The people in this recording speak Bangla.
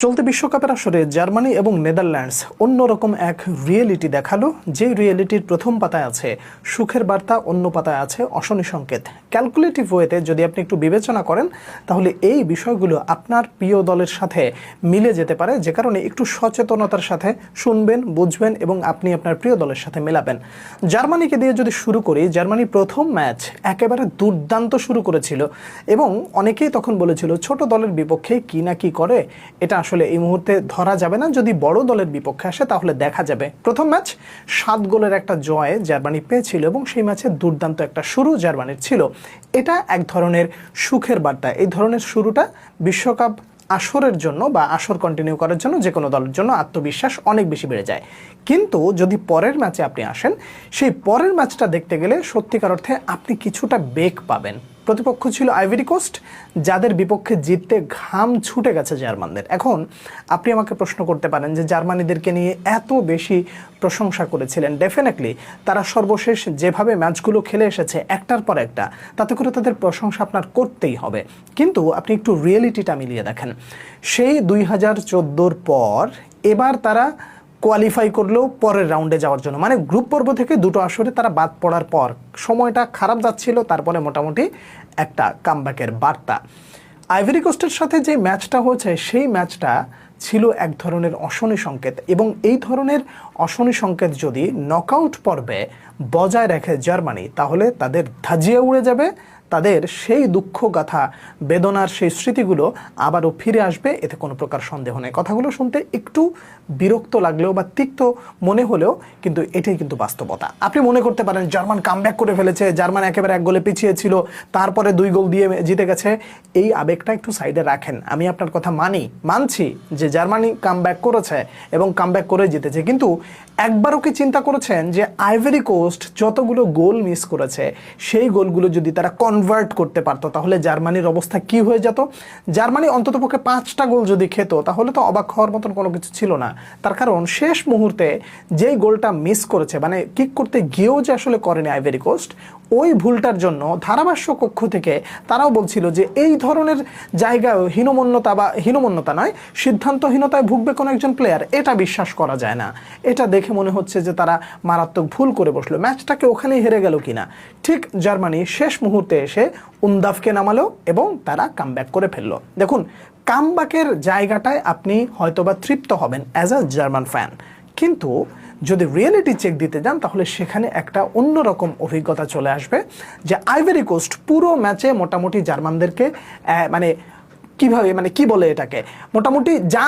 চলতি বিশ্বকাপের আসরে জার্মানি এবং নেদারল্যান্ডস অন্যরকম এক রিয়েলিটি দেখালো, যে রিয়েলিটির প্রথম পাতায় আছে সুখের বার্তা, অন্য পাতায় আছে অশনি সংকেত। ক্যালকুলেটিভ ওয়েতে যদি আপনি একটু বিবেচনা করেন তাহলে এই বিষয়গুলো আপনার প্রিয় দলের সাথে মিলে যেতে পারে, যে কারণে একটু সচেতনতার সাথে শুনবেন, বুঝবেন এবং আপনি আপনার প্রিয় দলের সাথে মেলাবেন। জার্মানিকে দিয়ে যদি শুরু করি, জার্মানি প্রথম ম্যাচ একেবারে দুর্দান্ত শুরু করেছিল এবং অনেকেই তখন বলেছিল ছোট দলের বিপক্ষে কি না কি করে, এটা আসলে এই মুহূর্তে ধরা যাবে না, যদি বড় দলের বিপক্ষে আসে তাহলে দেখা যাবে। প্রথম ম্যাচ 7 গোলের একটা জয় জার্মানি পেয়েছিল এবং সেই ম্যাচে দুর্দান্ত একটা শুরু জার্মানির ছিল। এটা এক ধরনের সুখের বার্তা। এই ধরনের শুরুটা বিশ্বকাপ আসরের জন্য বা আসর কন্টিনিউ করার জন্য যে কোনো দলের জন্য আত্মবিশ্বাস অনেক বেশি বেড়ে যায়। কিন্তু যদি পরের ম্যাচে আপনি আসেন, সেই পরের ম্যাচটা দেখতে গেলে সত্যিকার অর্থে আপনি কিছুটা বেগ পাবেন। প্রতিপক্ষ ছিল আইভরি কোস্ট, যাদের বিপক্ষে জিততে ঘাম ছুটে গেছে জার্মানদের। এখন আপনি আমাকে প্রশ্ন করতে পারেন যে জার্মানিদেরকে নিয়ে এত বেশি প্রশংসা করেছিলেন, ডেফিনেটলি তারা সর্বশেষ যেভাবে ম্যাচগুলো খেলে এসেছে একটার পর একটা, তাতে করে তাদের প্রশংসা আপনার করতেই হবে। কিন্তু আপনি একটু রিয়েলিটিটা মিলিয়ে দেখেন, সেই 2014 পর এবার তারা কোয়ালিফাই করলেও পরের রাউন্ডে যাওয়ার জন্য, মানে গ্রুপ পর্ব থেকে দুটো আসরে তারা বাদ পড়ার পর সময়টা খারাপ যাচ্ছিল, তারপরে মোটামুটি একটা কামব্যাকের বার্তা। আইভরি কোস্টের সাথে যে ম্যাচটা হয়েছে সেই ম্যাচটা ছিল এক ধরনের অশনি সংকেত, এবং এই ধরনের অশনি সংকেত যদি নকআউট পর্বে বজায় রাখে জার্মানি, তাহলে তাদের ধাজিয়ে উড়ে যাবে, তাদের সেই দুঃখ গাথা, বেদনার সেই স্মৃতিগুলো আবারও ফিরে আসবে, এতে কোনো প্রকার সন্দেহ নেই। কথাগুলো শুনতে একটু বিরক্ত লাগলেও বা তিক্ত মনে হলেও কিন্তু এটাই কিন্তু বাস্তবতা। আপনি মনে করতে পারেন জার্মান কামব্যাক করে ফেলেছে, জার্মান একেবারে 1 গোলে পিছিয়ে ছিল, তারপরে 2 গোল দিয়ে জিতে গেছে, এই আবেগটা একটু সাইডে রাখেন। আমি আপনার কথা মানছি যে জার্মানি কামব্যাক করেছে এবং কামব্যাক করে জিতেছে, কিন্তু একবারও কি চিন্তা করেছেন যে আইভরি কোস্ট যতগুলো গোল মিস করেছে সেই গোলগুলো যদি তারা কনভার্ট করতে পারতো তাহলে জার্মানির অবস্থা কি হয়ে যেত? জার্মানি অন্ততপক্ষে 5টা গোল যদি খেত তাহলে তো অবাক হওয়ার মতন কোনো কিছু ছিল না। তার কারণ শেষ মুহূর্তে যেই গোলটা মিস করেছে, মানে কিক করতে গিয়েও যে আসলে করেনি আইভরি কোস্ট, ওই ভুলটার জন্য ধারাভাষ্য কক্ষ থেকে তারাও বলছিল যে এই ধরনের জায়গায় হীনমন্যতা নয়, সিদ্ধান্তহীনতায় ভুগবে কোনো একজন প্লেয়ার, এটা বিশ্বাস করা যায় না। এটা দেখে মনে হচ্ছে যে তারা মারাত্মক ভুল করে বসলো, ম্যাচটাকে ওখানেই হেরে গেল কিনা। ঠিক জার্মানি শেষ মুহূর্তে এসে উনদাফকে নামালো এবং তারা কামব্যাক করে ফেললো। দেখুন, কামব্যাকের জায়গাটায় আপনি হয়তোবা তৃপ্ত হবেন অ্যাজ আ জার্মান ফ্যান, কিন্তু যদি রিয়েলিটি চেক দিতে যান তাহলে সেখানে একটা অন্যরকম অভিজ্ঞতা চলে আসবে যে আইভরি কোস্ট পুরো ম্যাচে মোটামুটি জার্মানদেরকে কি বলে এটাকে, মোটামুটি যা